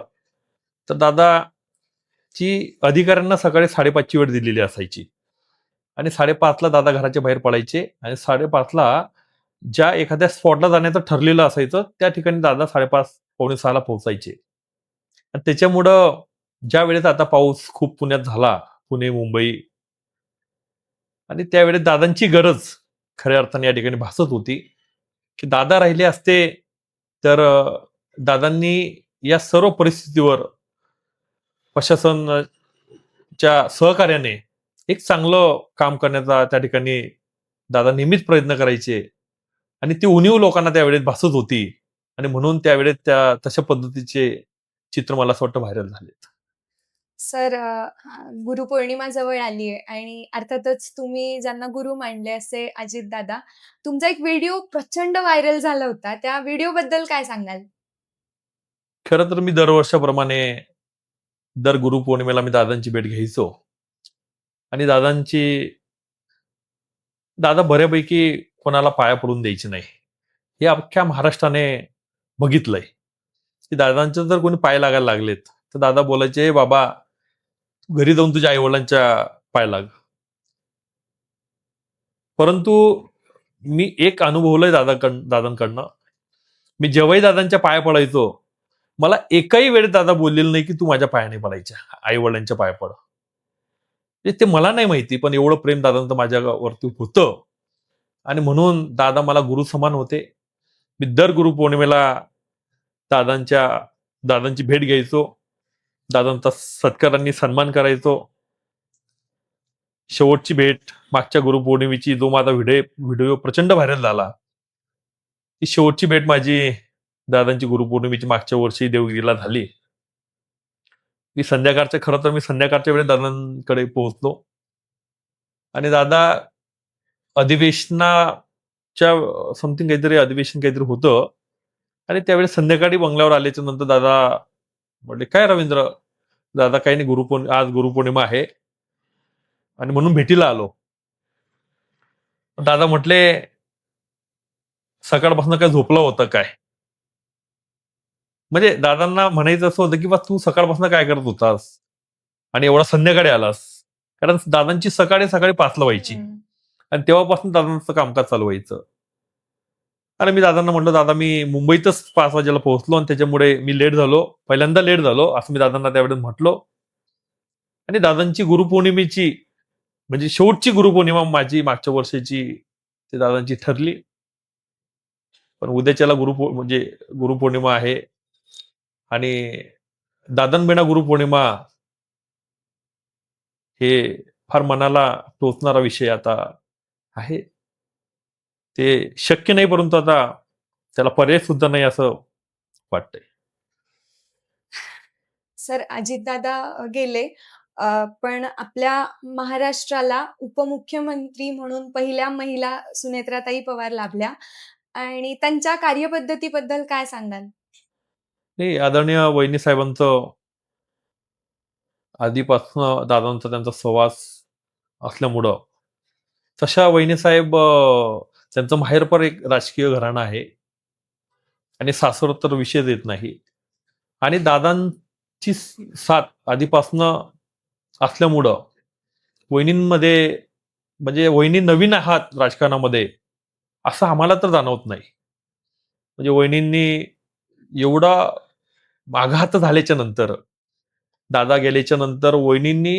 तर दादाची अधिकाऱ्यांना सकाळी 5:30ची वेळ दिलेली असायची आणि 5:30ला दादा घराच्या बाहेर पडायचे आणि 5:30ला ज्या एखाद्या स्पॉटला जाण्याचं ठरलेलं असायचं त्या ठिकाणी दादा 5:30 पावणे 6ला पोहोचायचे. आणि त्याच्यामुळं ज्या वेळेस आता पाऊस खूप पुण्यात झाला, पुणे मुंबई, आणि त्यावेळेस दादांची गरज खऱ्या अर्थाने या ठिकाणी भासत होती की दादा राहिले असते तर दादांनी या सर्व परिस्थितीवर प्रशासनाच्या सहकार्याने एक चांगलं काम करण्याचा त्या ठिकाणी दादा नेहमीच प्रयत्न करायचे आणि ती उणीव लोकांना त्यावेळेस भासत होती आणि म्हणून त्यावेळेस त्या तशा पद्धतीचे चित्र मला असं वाटतं व्हायरल झालेत. सर, गुरुपौर्णिमा जवळ आली आहे आणि अर्थातच तुम्ही ज्यांना गुरु मानले असे अजितदादा, तुमचा एक व्हिडिओ प्रचंड व्हायरल झाला होता. त्या व्हिडिओबद्दल काय सांगाल? खरं तर मी दरवर्षाप्रमाणे दर गुरुपौर्णिमेला मी दादांची भेट घ्यायचो आणि दादा बऱ्यापैकी कोणाला पाया पडून द्यायचे नाही. हे अख्ख्या महाराष्ट्राने बघितलंय की दादांचे जर कोणी पाय लागायला लागलेत तर दादा बोलायचे, बाबा घरी जाऊन तुझ्या आई वडिलांच्या पाय लाग. परंतु मी एक अनुभवलंय दादांकडनं. मी जेव्हाही दादांच्या पाया पडायचो, मला एकही वेळेत दादा बोललेलं नाही की तू माझ्या पायाने पडायच्या, आई वडिलांच्या पाया पड. ते मला नाही माहिती पण एवढं प्रेम दादांचं माझ्यावरती होतं आणि म्हणून दादा मला गुरु समान होते. मी दर गुरुपौर्णिमेला दादांच्या दादांची भेट घ्यायचो, दादांचा सत्कारांनी सन्मान करायचो. शेवटची भेट मागच्या गुरुपौर्णिमेची जो माझा व्हिडिओ प्रचंड व्हायरल झाला, ती शेवटची भेट माझी दादांची गुरुपौर्णिमेची मागच्या वर्षी देवगिरीला झाली. खरं तर मी संध्याकाळच्या वेळेस दादांकडे पोहोचलो आणि दादा अधिवेशनाच्या समथिंग काहीतरी अधिवेशन काहीतरी होतं आणि त्यावेळेस संध्याकाळी बंगल्यावर आल्याच्या नंतर दादा म्हटले, काय रवींद्र, दादा काही नाही, आज गुरुपौर्णिमा आहे आणि म्हणून भेटीला आलो. दादा म्हटले, सकाळपासून काय झोपला होता काय? म्हणजे दादांना म्हणायचं असं होतं की बा तू सकाळपासून काय करत होतास आणि एवढा संध्याकाळी आलास. कारण दादांची सकाळी 5ला व्हायची आणि तेव्हापासून दादांचं कामकाज चालू व्हायचं. आणि मी दादांना म्हटलं, दादा मी मुंबईतच 5 वाजेला पोहोचलो आणि त्याच्यामुळे मी पहिल्यांदा लेट झालो असं मी दादांना त्यावेळेस म्हटलो. आणि दादांची गुरुपौर्णिमेची म्हणजे शेवटची गुरुपौर्णिमा माझी मागच्या वर्षीची ते दादांची ठरली. पण उद्याच्याला म्हणजे गुरुपौर्णिमा आहे आणि दादांबिना गुरुपौर्णिमा हे फार मनाला टोचणारा विषय आता आहे. ते शक्य नाही, परंतु आता त्याला पर्याय सुद्धा नाही असं वाटतंय. सर, अजितदादा गेले, पण आपल्या महाराष्ट्राला उपमुख्यमंत्री म्हणून पहिल्या महिला सुनेत्राताई पवार लाभल्या आणि त्यांच्या कार्यपद्धतीबद्दल काय सांगाल? नाही, आदरणीय वहिनी साहेबांचं आधीपासून दादांचा त्यांचा सहवास असल्यामुळं तशा वहिनी साहेब त्यांचं माहेरपर एक राजकीय घराणं आहे आणि सासर तर विषय येत नाही. आणि दादांची साथ आधीपासनं असल्यामुळं वहिनींमध्ये म्हणजे वहिनी नवीन आहात राजकारणामध्ये असं आम्हाला तर जाणवत नाही. म्हणजे वहिनींनी एवढा आघात झाल्याच्या नंतर, दादा गेल्याच्या नंतर वहिनींनी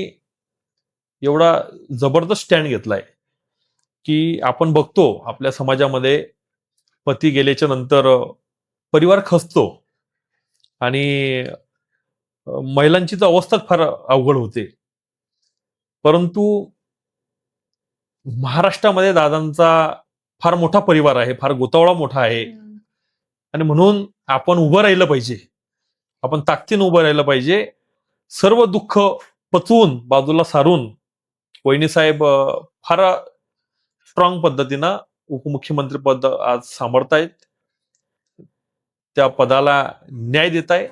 एवढा जबरदस्त स्टँड घेतलाय की आपण बघतो आपल्या समाजामध्ये पती गेल्याच्या नंतर परिवार खचतो आणि महिलांची तर अवस्थाच फार अवघड होते. परंतु महाराष्ट्रामध्ये दादांचा फार मोठा परिवार आहे, फार गोतावळा मोठा आहे आणि म्हणून आपण उभं राहिलं पाहिजे. आपण ताकदीनं उभं राहिलं पाहिजे. सर्व दुःख पचवून बाजूला सारून वहिनी साहेब फार स्ट्रॉंग पद्धतीनं उपमुख्यमंत्री पद आज सांभाळतायत. त्या पदाला न्याय देत आहे.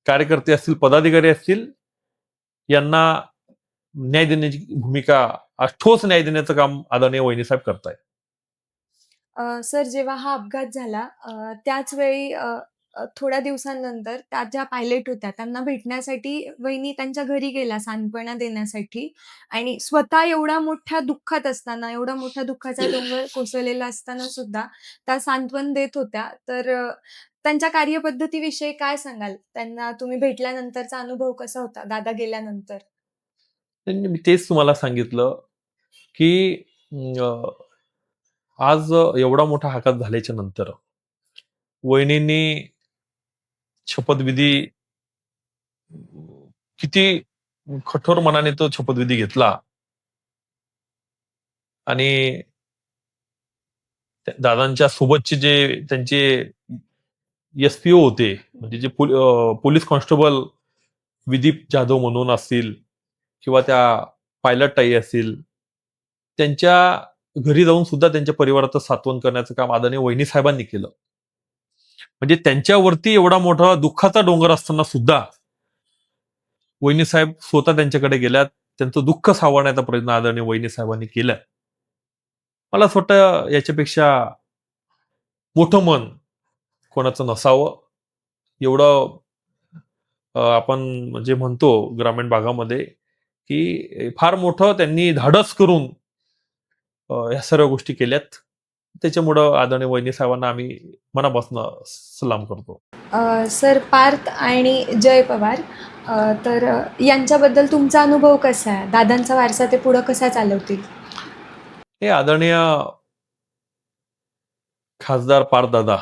कार्यकर्ते असतील, पदाधिकारी असतील, यांना न्याय देण्याची भूमिका, आज ठोस न्याय देण्याचं काम आदरणीय वहिनी साहेब करतायत. सर, जेव्हा हा अपघात झाला त्याच वेळी थोड्या दिवसांनंतर त्या ज्या पायलट होत्या त्यांना भेटण्यासाठी वहिनी त्यांच्या घरी गेल्या सांत्वना देण्यासाठी आणि स्वतः एवढ्या मोठ्या दुःखात असताना, एवढा मोठ्या दुःखाचा डोंगर कोसळलेला असताना सुद्धा त्या सांत्वन देत होत्या. तर त्यांच्या कार्यपद्धतीविषयी काय सांगाल? त्यांना तुम्ही भेटल्यानंतरचा अनुभव कसा होता दादा गेल्यानंतर? त्यांनी मी तेच तुम्हाला सांगितलं, की अं, आज एवढा मोठा आघात झाल्याच्या नंतर वहिनींनी शपथविधी किती कठोर मनाने तो शपथविधी घेतला आणि दादांच्या सोबतचे जे त्यांचे एसपीओ होते, म्हणजे जे पोलीस कॉन्स्टेबल विदीप जाधव म्हणून असतील किंवा त्या पायलट ताई असतील, त्यांच्या घरी जाऊन सुद्धा त्यांच्या परिवाराचं सांत्वन करण्याचं काम आदरणीय वहिनी साहेबांनी केलं. म्हणजे त्यांच्यावरती एवढा मोठा दुःखाचा डोंगर असताना सुद्धा वहिनी साहेब स्वतः त्यांच्याकडे गेल्यात. त्यांचं दुःख सावरण्याचा प्रयत्न आदरणीय वहिनी साहेबांनी केलाय. मला असं वाटतं याच्यापेक्षा मोठं मन कोणाचं नसावं. एवढं आपण म्हणजे म्हणतो ग्रामीण भागामध्ये, की फार मोठं त्यांनी धाडस करून ह्या सर्व गोष्टी केल्यात. त्याच्यामुळं आदरणीय वहिनी साहेबांना आम्ही मनापासून सलाम करतो. सर, पार्थ आणि जय पवार तर यांच्याबद्दल तुमचा अनुभव कसा आहे? दादांचा वारसा ते पुढं कसा चालवतील? हे आदरणीय खासदार पार्थदादा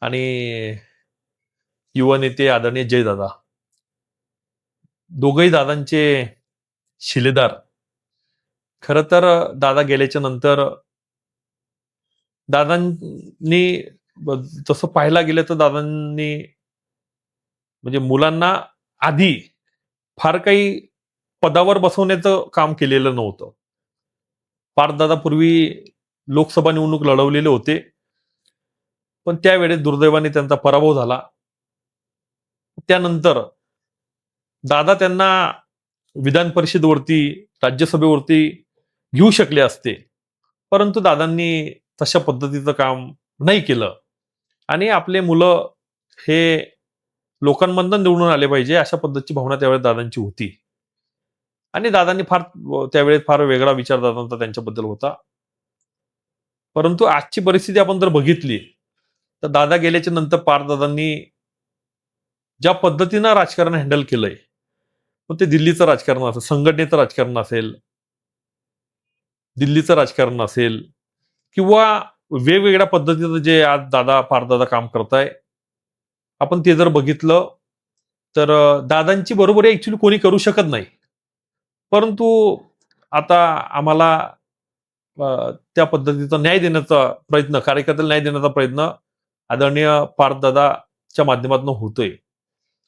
आणि युवा नेते आदरणीय जयदादा, दोघही दादांचे शिलेदार. खरं तर दादा गेल्याच्या नंतर दादांनी तसं पाहायला गेलं तर दादांनी म्हणजे मुलांना आधी फार काही पदावर बसवण्याचं काम केलेलं नव्हतं. पार्थदादा पूर्वी लोकसभा निवडणूक लढवलेले होते, पण त्यावेळेस दुर्दैवाने त्यांचा पराभव झाला. त्यानंतर दादा त्यांना विधान परिषदेवरती, राज्यसभेवरती घेऊ शकले असते, परंतु दादांनी तशा पद्धतीचं काम नाही केलं आणि आपले मुलं हे लोकांमधनं निवडून आले पाहिजे अशा पद्धतीची भावना त्यावेळेस दादांची होती आणि दादांनी त्यावेळेस फार वेगळा विचार दादांचा त्यांच्याबद्दल होता. परंतु आजची परिस्थिती आपण जर बघितली तर दादा गेल्याच्या नंतर पार्थदादांनी ज्या पद्धतीनं राजकारण हँडल केलंय, मग ते दिल्लीचं राजकारण असेल, संघटनेचं राजकारण असेल, दिल्लीचं राजकारण असेल किंवा वेगवेगळ्या पद्धतीचं जे आज पार्थदादा काम करताय, आपण ते जर बघितलं तर दादांची बरोबरी ऍक्च्युली कोणी करू शकत नाही. परंतु आता आम्हाला त्या पद्धतीचा न्याय देण्याचा प्रयत्न, कार्यकर्त्याला न्याय देण्याचा प्रयत्न आदरणीय पार्थदादाच्या माध्यमातून होतोय.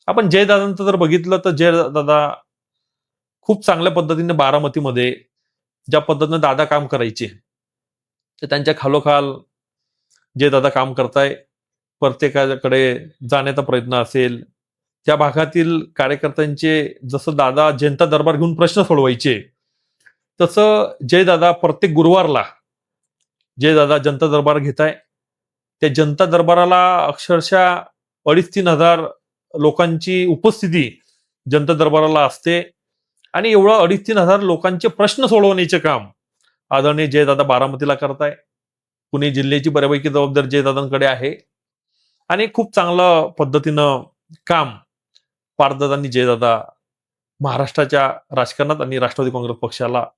आपण जयदादांचं जर बघितलं तर जयदादा खूप चांगल्या पद्धतीने बारामतीमध्ये ज्या पद्धतीने दादा काम करायचे, तर त्यांच्या खालोखाल जयदादा काम करताय. प्रत्येकाकडे जाण्याचा प्रयत्न असेल, त्या भागातील कार्यकर्त्यांचे जसं दादा जनता दरबार घेऊन प्रश्न सोडवायचे, तसं जयदादा प्रत्येक गुरुवारला जयदादा जनता दरबार घेताय. त्या जनता दरबाराला अक्षरशः 2,500-3,000 लोकांची उपस्थिती जनता दरबाराला असते आणि एवढं 2,500-3,000 लोकांचे प्रश्न सोडवण्याचे काम आदरणीय जयदादा बारामतीला करताय. पुणे जिल्ह्याची बऱ्यापैकी जबाबदारी जयदादांकडे आहे आणि खूप चांगलं पद्धतीनं काम पार्थदादांनी जयदादा महाराष्ट्राच्या राजकारणात आणि राष्ट्रवादी काँग्रेस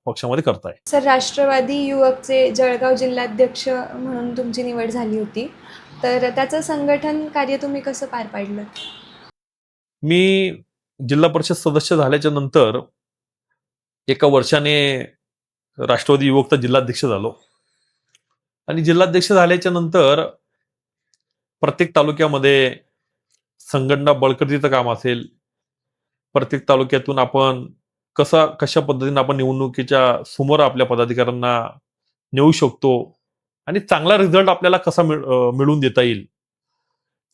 पक्षामध्ये करताय. सर, राष्ट्रवादी युवकचे जळगाव जिल्हाध्यक्ष म्हणून तुमची निवड झाली होती, तर त्याचं संघटन कार्य तुम्ही कसं पार पाडलं? मी जिल्हा परिषद सदस्य झाल्याच्या नंतर एका वर्षाने राष्ट्रवादी युवकचा जिल्हाध्यक्ष झालो आणि जिल्हाध्यक्ष झाल्याच्या नंतर प्रत्येक तालुक्यामध्ये संघटना बळकटीचं काम असेल, प्रत्येक तालुक्यातून आपण कशा पद्धतीने आपण निवडणुकीच्या समोर आपल्या पदाधिकाऱ्यांना नेऊ शकतो आणि चांगला रिझल्ट आपल्याला कसा मिळवून देता येईल,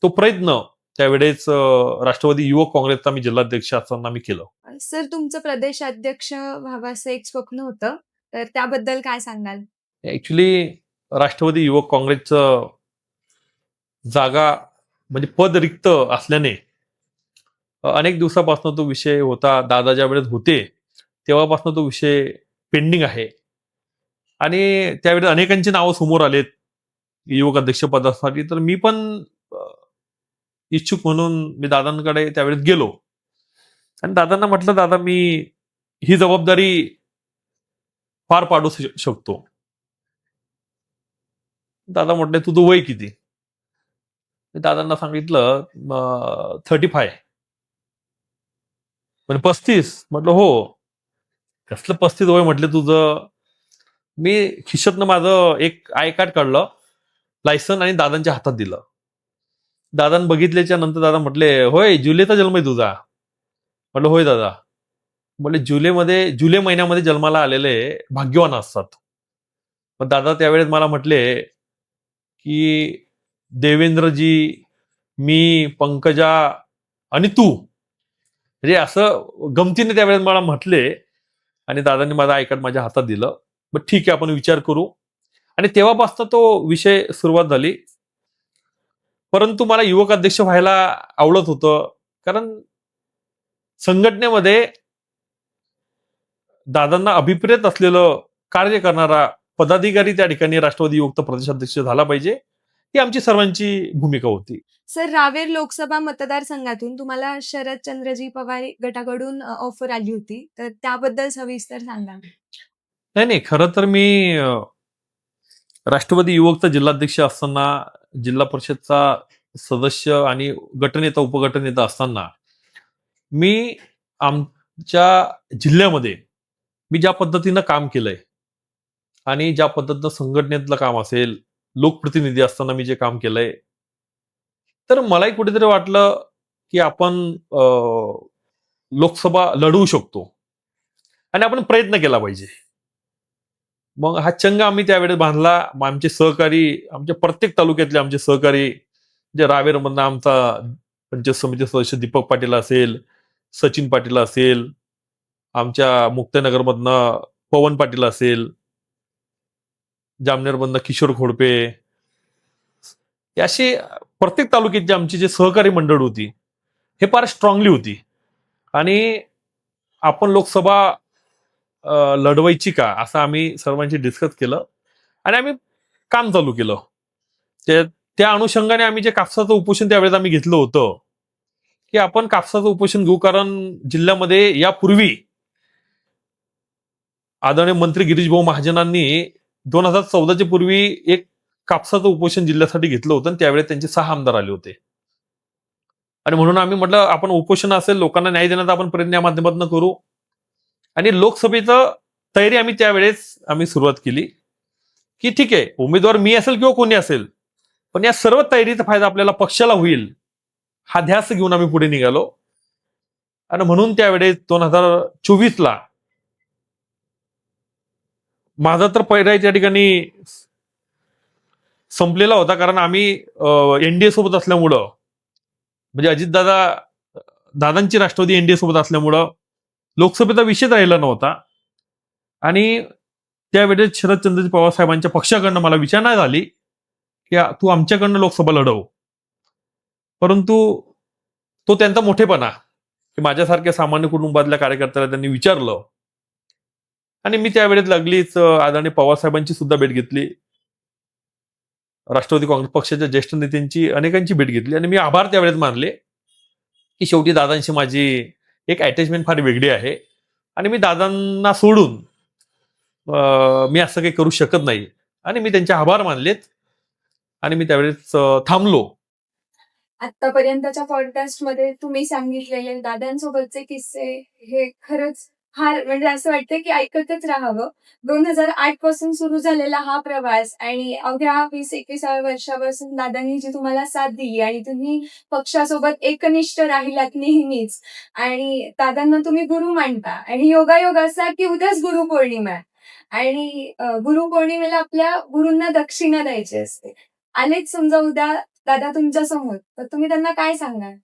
तो प्रयत्न त्यावेळेस राष्ट्रवादी युवक काँग्रेसचा मी जिल्हाध्यक्ष असताना मी केलं. सर, तुमचं प्रदेशाध्यक्ष व्हावं असं एक स्वप्न होतं, तर त्याबद्दल काय सांगाल? ऍक्च्युली राष्ट्रवादी युवक काँग्रेसचं जागा म्हणजे पद रिक्त असल्याने अनेक दिवसापासून तो विषय होता. दादा ज्या वेळेस होते तेव्हापासून तो विषय पेंडिंग आहे आणि त्यावेळेस अनेकांची नावं समोर आलेत युवक अध्यक्ष पदासाठी. तर मी पण इच्छुक म्हणून मी दादांकडे त्यावेळेस गेलो आणि दादांना म्हटलं, दादा मी ही जबाबदारी पार पाडू शकतो. दादा म्हटले, तुझं वय किती? मी दादांना सांगितलं 35. पण 35? म्हटलं हो. कसलं 35 वय म्हटले तुझं? मी खिशातनं माझं एक आय कार्ड काढलं, लायसन, आणि दादांच्या हातात दिलं. दादांनी बघितल्याच्या नंतर दादा म्हटले, होय जुलैचा जन्म आहे तुझा? म्हटलं होय दादा. म्हटले जुलै महिन्यामध्ये जन्माला आलेले भाग्यवान असतात. मग दादा त्यावेळेस मला म्हटले की देवेंद्रजी, मी, पंकजा आणि तू, म्हणजे असं गमतीने त्यावेळेस मला म्हटले आणि दादांनी माझं आय कार्ड माझ्या हातात दिलं. मग ठीक आहे, आपण विचार करू. आणि तेव्हापासून तो विषय सुरुवात झाली. परंतु मला युवक अध्यक्ष व्हायला आवडत होतं, कारण संघटनेमध्ये दादांना अभिप्रेत असलेलं कार्य करणारा पदाधिकारी त्या ठिकाणी राष्ट्रवादी युवकचा प्रदेशाध्यक्ष झाला पाहिजे, ही आमची सर्वांची भूमिका होती. सर, रावेर लोकसभा मतदारसंघातून तुम्हाला शरदचंद्रजी पवार गटाकडून ऑफर आली होती, तर त्याबद्दल सविस्तर सांगा. नाही, खरं तर मी राष्ट्रवादी युवकचा जिल्हाध्यक्ष असताना, जिल्हा परिषदचा सदस्य आणि गटनेता उपगटनेता असताना मी आमच्या जिल्ह्यामध्ये मी ज्या पद्धतीनं काम केलंय आणि ज्या पद्धतीनं संघटनेतलं काम असेल, लोकप्रतिनिधी असताना मी जे काम केलंय, तर मलाही कुठेतरी वाटलं की आपण लोकसभा लढवू शकतो आणि आपण प्रयत्न केला पाहिजे. मग हा चंग आम्ही त्यावेळेस बांधला. आमचे सहकारी, आमच्या प्रत्येक तालुक्यातले आमचे सहकारी, जे रावेरमधनं आमचा पंचायत समिती सदस्य दीपक पाटील असेल, सचिन पाटील असेल, आमच्या मुक्ताईनगरमधनं पवन पाटील असेल, जामनेरमधनं किशोर खोडपे, अशी प्रत्येक तालुक्याची आमची जे सहकारी मंडळ होती, हे फार स्ट्रॉंगली होती आणि आपण लोकसभा लढवायची का, असं आम्ही सर्वांशी डिस्कस केलं आणि आम्ही काम चालू केलं. त्या अनुषंगाने आम्ही जे कापसाचं उपोषण त्यावेळेस आम्ही घेतलं होतं, की आपण कापसाचं उपोषण घेऊ, कारण जिल्ह्यामध्ये यापूर्वी आदरणीय मंत्री गिरीश भाऊ महाजनांनी 2014च्या पूर्वी एक कापसाचं उपोषण जिल्ह्यासाठी घेतलं होतं आणि त्यावेळेस त्यांचे 6 आमदार आले होते. आणि म्हणून आम्ही म्हटलं, आपण उपोषण असेल, लोकांना न्याय देण्याचा आपण प्रयत्न या माध्यमातून करू. आणि लोकसभेचं तयारी आम्ही त्यावेळेस सुरुवात केली की ठीक आहे, उमेदवार मी असेल किंवा कोणी असेल, पण या सर्व तयारीचा फायदा आपल्याला पक्षाला होईल, हा ध्यास घेऊन आम्ही पुढे निघालो. आणि म्हणून त्यावेळेस 2024ला माझा तर पहिला त्या ठिकाणी संपलेला होता, कारण आम्ही एनडीए सोबत असल्यामुळं, म्हणजे दादांची राष्ट्रवादी एनडीए सोबत असल्यामुळं लोकसभेचा विषय राहिला नव्हता. आणि त्यावेळेस शरदचंद्रजी पवार साहेबांच्या पक्षाकडनं मला विचारणा झाली की तू आमच्याकडनं लोकसभा लढव. परंतु तो त्यांचा मोठेपणा, की माझ्यासारख्या सामान्य कुटुंबातल्या कार्यकर्त्याला त्यांनी विचारलं आणि मी त्यावेळेस लागलीच आदरणीय पवार साहेबांची सुद्धा भेट घेतली, राष्ट्रवादी काँग्रेस पक्षाच्या ज्येष्ठ नेत्यांची अनेकांची भेट घेतली आणि मी आभार त्यावेळेस मानले की शेवटी दादांशी माझी एक अटॅचमेंट फार वेगळी आहे आणि मी दादांना सोडून मी असं काही करू शकत नाही आणि मी त्यांचे आभार मानलेत आणि मी त्यावेळेस थांबलो. आतापर्यंतच्या पॉडकास्ट मध्ये तुम्ही सांगितलेले दादांसोबतचे किस्से हे खरंच फार म्हणजे असं वाटतं की ऐकतच राहावं. 2008 पासून सुरू झालेला हा प्रवास आणि अवघ्या 20-21व्या वर्षापासून दादांनी जी तुम्हाला साथ दिली आणि तुम्ही पक्षासोबत एकनिष्ठ राहिलात नेहमीच आणि दादांना तुम्ही गुरु मानता आणि योगायोग असा की उद्याच गुरुपौर्णिमा आहे आणि गुरुपौर्णिमेला आपल्या गुरूंना दक्षिणा द्यायची असते. आलेच समजा उद्या दादा तुमच्या समोर, तर तुम्ही त्यांना काय सांगाल?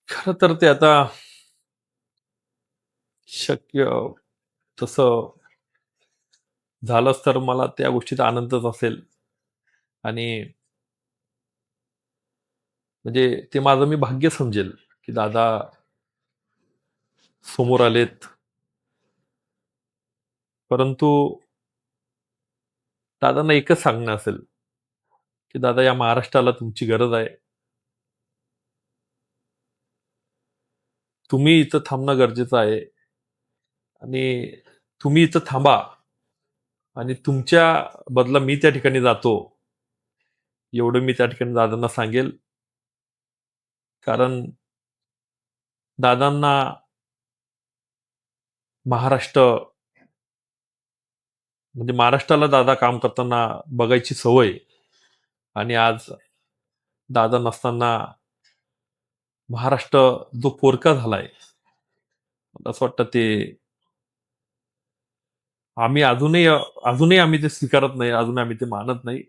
खरं तर ते आता शक्य तसं झालंच तर मला त्या गोष्टीचा आनंदच असेल आणि म्हणजे ते माझं मी भाग्य समजेल की दादा समोर आलेत. परंतु दादांना एकच सांगणं असेल की दादा या महाराष्ट्राला तुमची गरज आहे. तुम्ही इथं थांबणं गरजेचं आहे आणि तुम्ही इथं थांबा आणि तुमच्या बदला मी त्या ठिकाणी जातो एवढं मी त्या ठिकाणी दादांना सांगेल. कारण दादांना महाराष्ट्र म्हणजे महाराष्ट्राला दादा काम करताना बघायची सवय आणि आज दादा नसताना महाराष्ट्र जो पोरका झालाय मला असं वाटतं ते आम्ही अजूनही आम्ही ते स्वीकारत नाही, अजून आम्ही ते मानत नाही.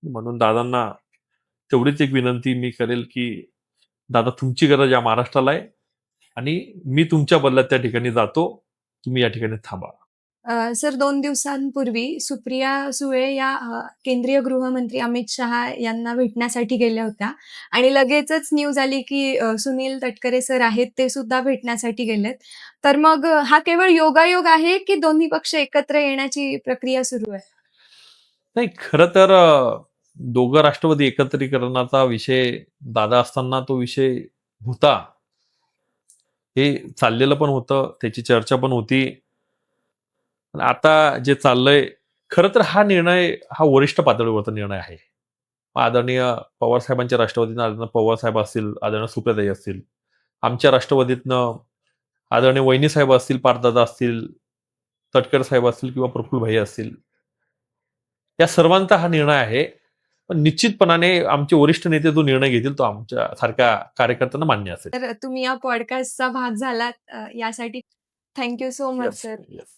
म्हणून दादांना तेवढीच एक विनंती मी करेल की दादा तुमची गरज या महाराष्ट्राला आहे आणि मी तुमच्या बदल्यात त्या ठिकाणी जातो, तुम्ही या ठिकाणी थांबा. सर 2 दिवसांपूर्वी सुप्रिया सुळे या केंद्रीय गृहमंत्री अमित शहा यांना भेटण्यासाठी गेल्या होत्या आणि लगेचच न्यूज आली की सुनील तटकरे सर आहेत ते सुद्धा भेटण्यासाठी गेलेत. तर मग हा केवळ योगायोग आहे की दोन्ही पक्ष एकत्र येण्याची प्रक्रिया सुरू आहे? नाही खरं तर दोघं राष्ट्रवादी एकत्रीकरणाचा विषय दादा असताना तो विषय होता. हे चाललेलं पण होतं, त्याची चर्चा पण होती. पण आता जे चाललंय खरं तर हा निर्णय हा वरिष्ठ पातळीवरचा निर्णय आहे. आदरणीय पवार साहेबांच्या राष्ट्रवादीनं आदरणीय पवार साहेब असतील, आदरणीय सुप्रियाताई असतील. आमच्या राष्ट्रवादीतनं आदरणीय वहिनी साहेब असतील, पारदादा असतील, तटकरे साहेब असतील किंवा प्रफुल्ल भाई असतील. या सर्वांचा हा निर्णय आहे. पण निश्चितपणाने आमचे वरिष्ठ नेते जो निर्णय घेतील तो आमच्या सारख्या कार्यकर्त्यांना मान्य असेल. तर तुम्ही या पॉडकास्टचा भाग झालात यासाठी thank you so much yes, sir. Yes.